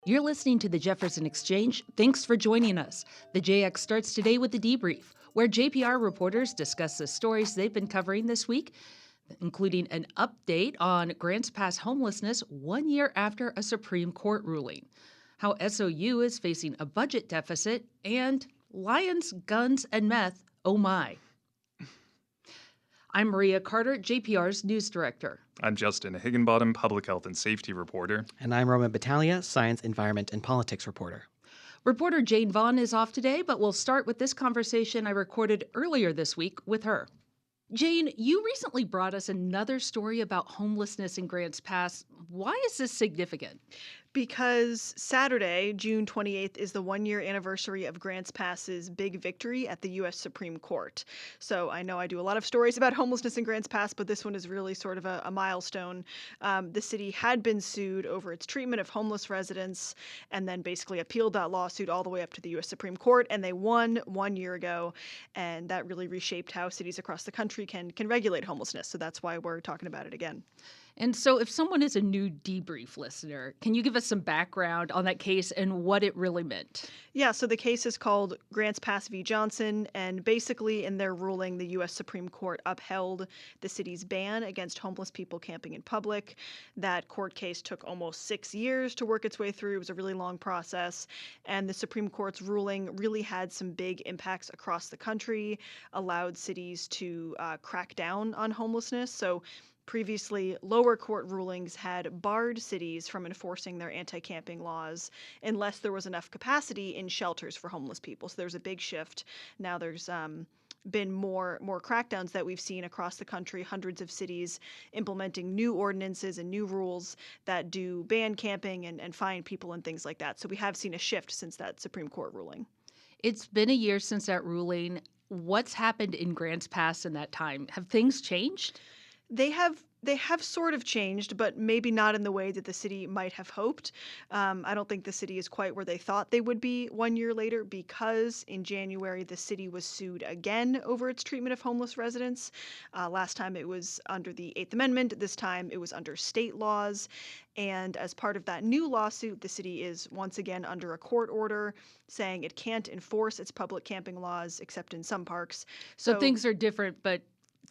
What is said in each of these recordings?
You're listening to the Jefferson Exchange. Thanks for joining us. The JX starts today with the debrief, where JPR reporters discuss the stories they've been covering this week, including an update on Grants Pass homelessness 1 year after a Supreme Court ruling, how SOU is facing a budget deficit, and lions, guns, and meth, oh my. I'm Maria Carter, JPR's news director. I'm Justin Higginbottom, public health and safety reporter. And I'm Roman Battaglia, science, environment, and politics reporter. Reporter Jane Vaughn is off today, but we'll start with this conversation I recorded earlier this week with her. Jane, you recently brought us another story about homelessness in Grants Pass. Why is this significant? Because Saturday, June 28th, is the 1 year anniversary of Grants Pass's big victory at the U.S. Supreme Court. So I know I do a lot of stories about homelessness in Grants Pass, but this one is really sort of a milestone. The city had been sued over its treatment of homeless residents and then basically appealed that lawsuit all the way up to the U.S. Supreme Court, and they won 1 year ago, and that really reshaped how cities across the country can regulate homelessness. So that's why we're talking about it again. And so if someone is a new debrief listener, can you give us some background on that case and what it really meant? Yeah, so the case is called Grants Pass v. Johnson, and basically in their ruling, the U.S. Supreme Court upheld the city's ban against homeless people camping in public. That court case took almost 6 years to work its way through. It was a really long process, and the Supreme Court's ruling really had some big impacts across the country, allowed cities to crack down on homelessness. So previously, lower court rulings had barred cities from enforcing their anti-camping laws unless there was enough capacity in shelters for homeless people. So there's a big shift. Now there's been more crackdowns that we've seen across the country, hundreds of cities implementing new ordinances and new rules that do ban camping and fine people and things like that. So we have seen a shift since that Supreme Court ruling. It's been a year since that ruling. What's happened in Grants Pass in that time? Have things changed? They have sort of changed, but maybe not in the way that the city might have hoped. I don't think the city is quite where they thought they would be 1 year later, because in January the city was sued again over its treatment of homeless residents. Last time it was under the Eighth Amendment. This time it was under state laws. And as part of that new lawsuit, the city is once again under a court order saying it can't enforce its public camping laws except in some parks. So things are different, but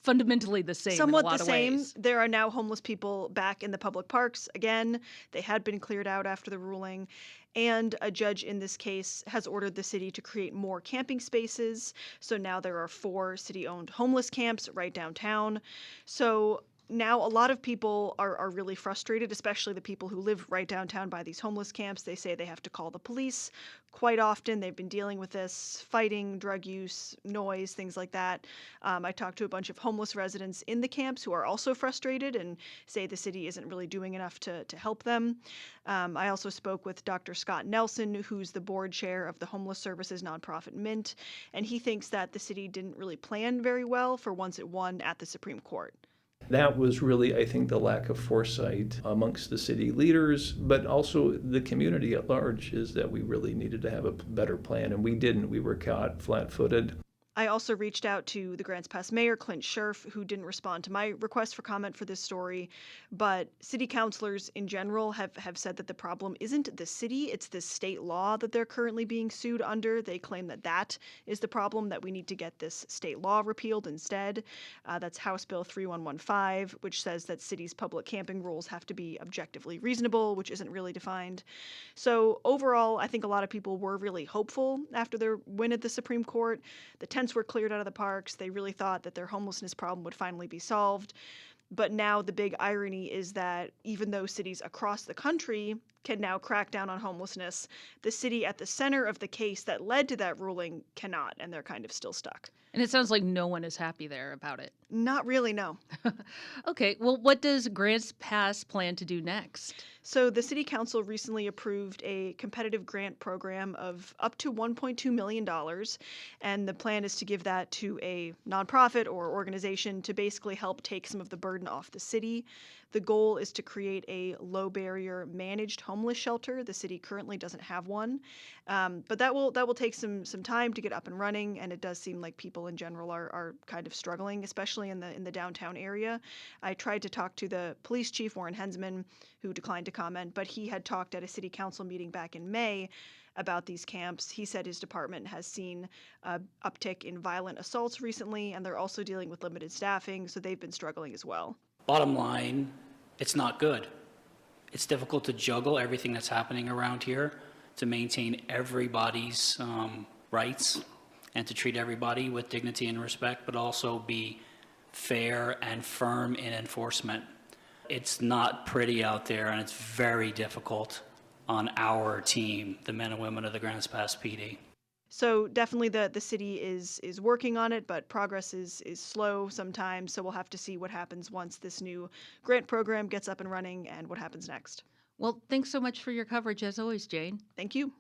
fundamentally the same Somewhat in a lot the of same. ways. There are now homeless people back in the public parks again. They had been cleared out after the ruling. And a judge in this case has ordered the city to create more camping spaces. So now there are 4 city-owned homeless camps right downtown. So now a lot of people are really frustrated, especially the people who live right downtown by these homeless camps. They say they have to call the police quite often. They've been dealing with this, fighting, drug use, noise, things like that. I talked to a bunch of homeless residents in the camps who are also frustrated and say the city isn't really doing enough to help them. I also spoke with Dr. Scott Nelson, who's the board chair of the homeless services nonprofit Mint, and he thinks that the city didn't really plan very well for once it won at the Supreme Court. That was really, I think, the lack of foresight amongst the city leaders, but also the community at large, is that we really needed to have a better plan, and we didn't. We were caught flat-footed. I also reached out to the Grants Pass mayor, Clint Scherf, who didn't respond to my request for comment for this story. But city councilors in general have said that the problem isn't the city, it's the state law that they're currently being sued under. They claim that that is the problem, that we need to get this state law repealed instead. That's House Bill 3115, which says that cities' public camping rules have to be objectively reasonable, which isn't really defined. So overall, I think a lot of people were really hopeful after their win at the Supreme Court. The tents were cleared out of the parks. They really thought that their homelessness problem would finally be solved. But now the big irony is that even though cities across the country can now crack down on homelessness, the city at the center of the case that led to that ruling cannot, and they're kind of still stuck. And it sounds like no one is happy there about it. Not really, no. Okay, well, what does Grants Pass plan to do next? So the city council recently approved a competitive grant program of up to $1.2 million, and the plan is to give that to a nonprofit or organization to basically help take some of the burden off the city. The goal is to create a low-barrier managed homeless shelter. The city currently doesn't have one, but that will take some time to get up and running, and it does seem like people in general are kind of struggling, especially especially in the downtown area. I tried to talk to the police chief, Warren Hensman, who declined to comment, but he had talked at a city council meeting back in May about these camps. He said his department has seen an uptick in violent assaults recently, and they're also dealing with limited staffing, so they've been struggling as well. Bottom line, it's not good. It's difficult to juggle everything that's happening around here, to maintain everybody's rights and to treat everybody with dignity and respect, but also be fair and firm in enforcement. It's not pretty out there, and it's very difficult on our team, the men and women of the Grants Pass PD. So definitely the city is working on it, but progress is slow sometimes. So we'll have to see what happens once this new grant program gets up and running and what happens next. Well, thanks so much for your coverage, as always, Jane. Thank you.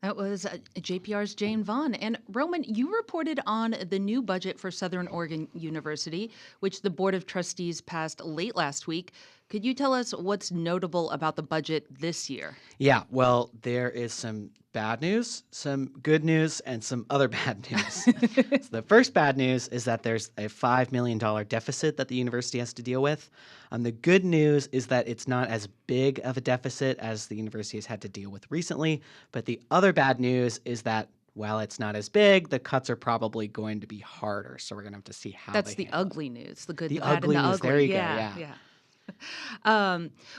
That was JPR's Jane Vaughn. And Roman, you reported on the new budget for Southern Oregon University, which the Board of Trustees passed late last week. Could you tell us what's notable about the budget this year? Yeah, well, there is some bad news, some good news, and some other bad news. So the first bad news is that there's a $5 million deficit that the university has to deal with. The good news is that it's not as big of a deficit as the university has had to deal with recently. But the other bad news is that while it's not as big, the cuts are probably going to be harder. So we're going to have to see how That's they the handle ugly news, the good, The the bad, ugly and the news. ugly. There you go, yeah. yeah.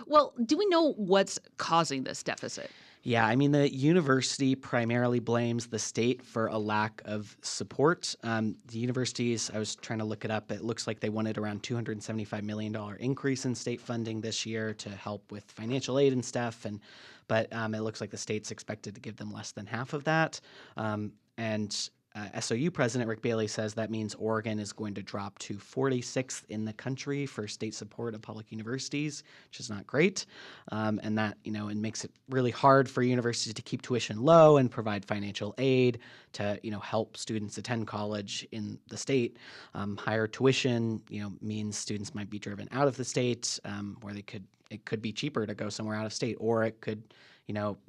Well, do we know what's causing this deficit? Yeah, I mean, the university primarily blames the state for a lack of support. The universities, I was trying to look it up, it looks like they wanted around $275 million increase in state funding this year to help with financial aid and stuff. But it looks like the state's expected to give them less than half of that. SOU President Rick Bailey says that means Oregon is going to drop to 46th in the country for state support of public universities, which is not great. And that, it makes it really hard for universities to keep tuition low and provide financial aid to, help students attend college in the state. Higher tuition, means students might be driven out of the state, where it could be cheaper to go somewhere out of state, or it could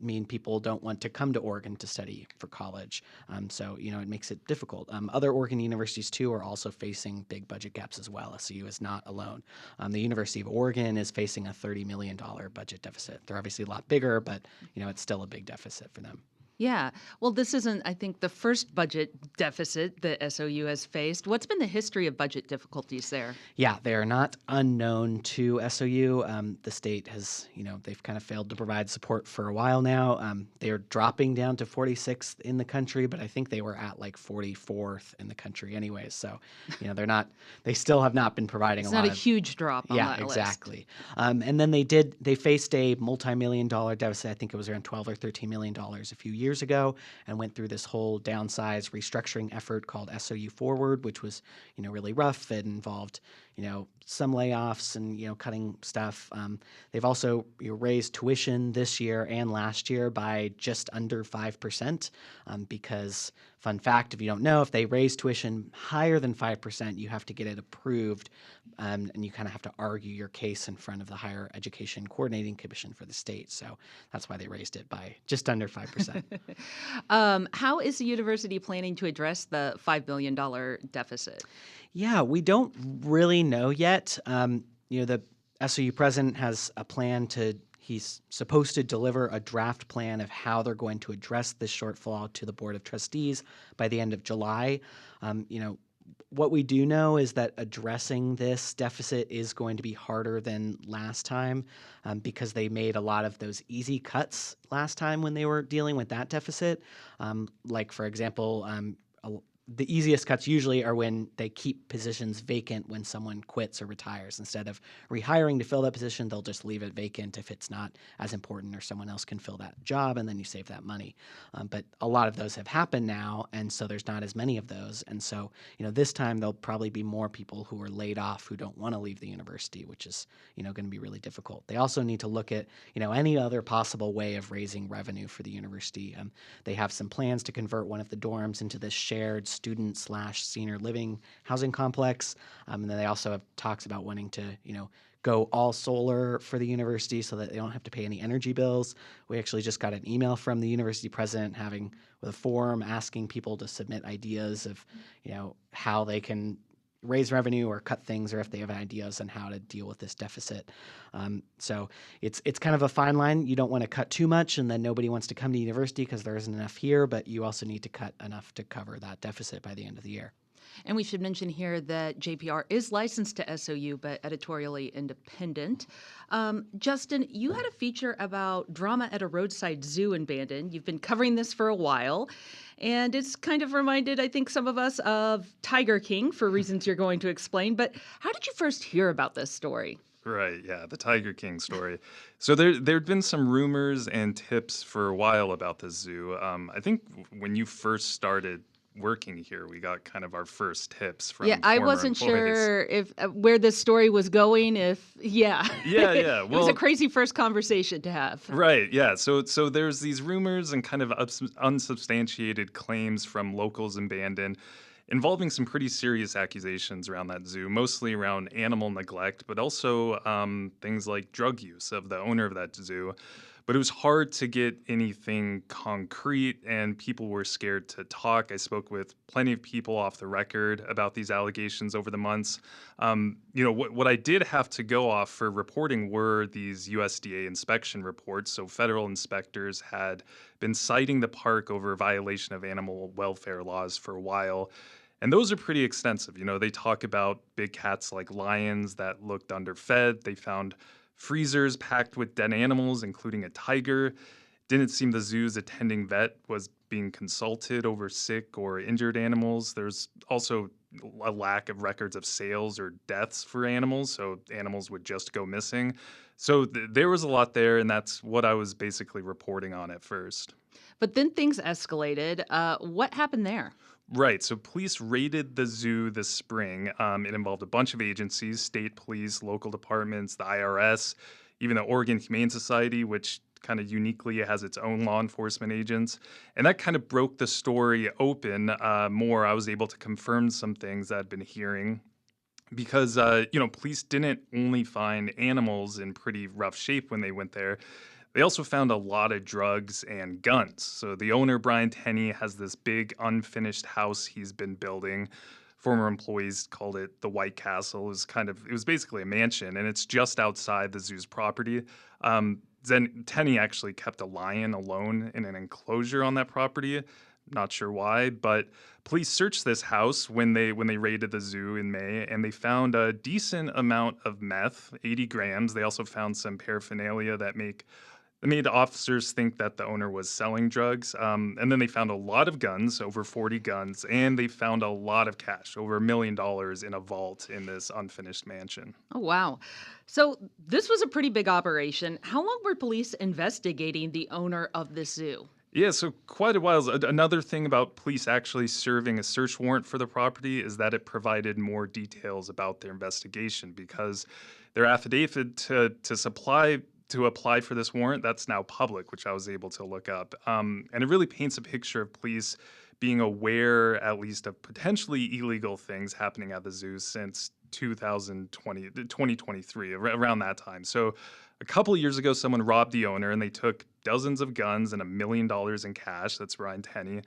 mean people don't want to come to Oregon to study for college. So, it makes it difficult. Other Oregon universities, too, are also facing big budget gaps as well. SOU is not alone. The University of Oregon is facing a $30 million budget deficit. They're obviously a lot bigger, but, it's still a big deficit for them. Yeah. Well, this isn't, I think, the first budget deficit that SOU has faced. What's been the history of budget difficulties there? Yeah, they are not unknown to SOU. The state has, they've kind of failed to provide support for a while now. They are dropping down to 46th in the country, but I think they were at like 44th in the country anyways. So, they still have not been providing It's a lot not of. a huge drop on that list. Yeah, exactly. And then they faced a multi-million-dollar deficit. I think it was around $12 or $13 million a few years ago, and went through this whole downsize restructuring effort called SOU Forward, which was, really rough. It involved, some layoffs and, cutting stuff. They've also raised tuition this year and last year by just under 5%, because, fun fact, if you don't know, if they raise tuition higher than 5%, you have to get it approved, and you kind of have to argue your case in front of the Higher Education Coordinating Commission for the state. So that's why they raised it by just under 5%. How is the university planning to address the $5 billion deficit? Yeah, we don't really know yet. The SOU president has a plan he's supposed to deliver a draft plan of how they're going to address this shortfall to the Board of Trustees by the end of July. What we do know is that addressing this deficit is going to be harder than last time, because they made a lot of those easy cuts last time when they were dealing with that deficit. Like, for example, the easiest cuts usually are when they keep positions vacant when someone quits or retires. Instead of rehiring to fill that position, they'll just leave it vacant if it's not as important or someone else can fill that job, and then you save that money. But a lot of those have happened now, and so there's not as many of those. And so, this time there'll probably be more people who are laid off who don't want to leave the university, which is, going to be really difficult. They also need to look at, any other possible way of raising revenue for the university. They have some plans to convert one of the dorms into this shared student/senior living housing complex. And then they also have talks about wanting to, go all solar for the university so that they don't have to pay any energy bills. We actually just got an email from the university president with a form asking people to submit ideas of, how they can raise revenue or cut things, or if they have ideas on how to deal with this deficit. So it's kind of a fine line. You don't want to cut too much, and then nobody wants to come to university because there isn't enough here, but you also need to cut enough to cover that deficit by the end of the year. And we should mention here that JPR is licensed to SOU, but editorially independent. Justin, you had a feature about drama at a roadside zoo in Bandon. You've been covering this for a while, and it's kind of reminded, I think, some of us of Tiger King for reasons you're going to explain. But how did you first hear about this story? Right, yeah, the Tiger King story. So there'd been some rumors and tips for a while about the zoo. I think when you first started working here, we got kind of our first tips from I former wasn't employees. sure if where this story was going. Yeah. It was a crazy first conversation to have. Right, yeah. So there's these rumors and kind of unsubstantiated claims from locals in Bandon involving some pretty serious accusations around that zoo, mostly around animal neglect, but also things like drug use of the owner of that zoo. But it was hard to get anything concrete, and people were scared to talk. I spoke with plenty of people off the record about these allegations over the months. What I did have to go off for reporting were these USDA inspection reports. So federal inspectors had been citing the park over violation of animal welfare laws for a while. And those are pretty extensive. They talk about big cats like lions that looked underfed. They found freezers packed with dead animals, including a tiger. Didn't seem the zoo's attending vet was being consulted over sick or injured animals. There's also a lack of records of sales or deaths for animals, so animals would just go missing. So there was a lot there, and that's what I was basically reporting on at first. But then things escalated. What happened there? Right. So police raided the zoo this spring. It involved a bunch of agencies, state police, local departments, the IRS, even the Oregon Humane Society, which kind of uniquely has its own law enforcement agents. And that kind of broke the story open more. I was able to confirm some things I'd been hearing because, police didn't only find animals in pretty rough shape when they went there. They also found a lot of drugs and guns. So the owner, Brian Tenney, has this big unfinished house he's been building. Former employees called it the White Castle. It was basically a mansion, and it's just outside the zoo's property. Then Tenney actually kept a lion alone in an enclosure on that property. Not sure why, but police searched this house when they raided the zoo in May, and they found a decent amount of meth, 80 grams. They also found some paraphernalia that made officers think that the owner was selling drugs. And then they found a lot of guns, over 40 guns, and they found a lot of cash, over $1 million in a vault in this unfinished mansion. Oh, wow. So this was a pretty big operation. How long were police investigating the owner of the zoo? Yeah, so quite a while. Another thing about police actually serving a search warrant for the property is that it provided more details about their investigation, because their affidavit to apply for this warrant, that's now public, which I was able to look up. And it really paints a picture of police being aware, at least, of potentially illegal things happening at the zoo since 2023, around that time. So a couple of years ago, someone robbed the owner, and they took dozens of guns and $1 million in cash. That's Brian Tenney.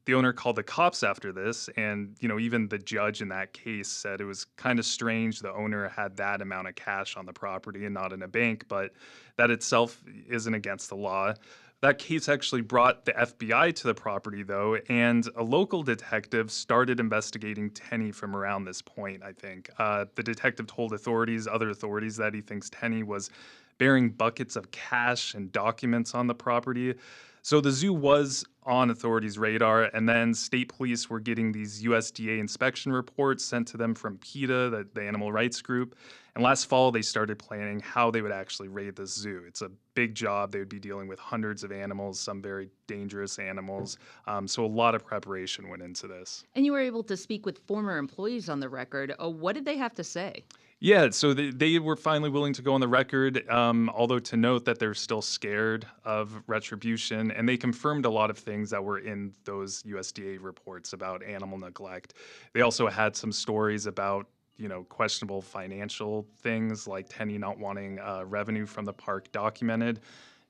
The owner called the cops after this, and even the judge in that case said it was kind of strange the owner had that amount of cash on the property and not in a bank, but that itself isn't against the law. That case actually brought the FBI to the property, though, and a local detective started investigating Tenney from around this point, I think. The detective told other authorities, that he thinks Tenney was bearing buckets of cash and documents on the property. So the zoo was on authorities' radar, and then state police were getting these USDA inspection reports sent to them from PETA, the animal rights group. And last fall, they started planning how they would actually raid the zoo. It's a big job. They would be dealing with hundreds of animals, some very dangerous animals. So a lot of preparation went into this. And you were able to speak with former employees on the record. What did they have to say? Yeah, so they were finally willing to go on the record, although to note that they're still scared of retribution, and they confirmed a lot of things that were in those USDA reports about animal neglect. They also had some stories about questionable financial things, like Tenney not wanting revenue from the park documented.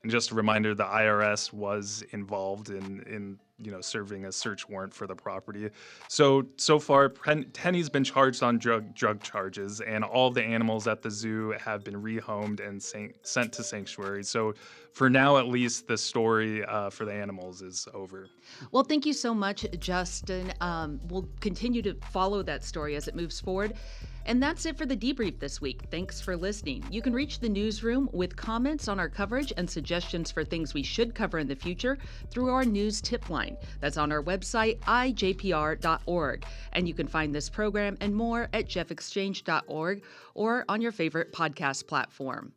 And just a reminder, the IRS was involved in serving a search warrant for the property. So far, Tenny's been charged on drug charges, and all the animals at the zoo have been rehomed and sent to sanctuary. So for now, at least, the story for the animals is over. Well, thank you so much, Justin. We'll continue to follow that story as it moves forward. And that's it for the debrief this week. Thanks for listening. You can reach the newsroom with comments on our coverage and suggestions for things we should cover in the future through our news tip line. That's on our website, ijpr.org. And you can find this program and more at jeffexchange.org or on your favorite podcast platform.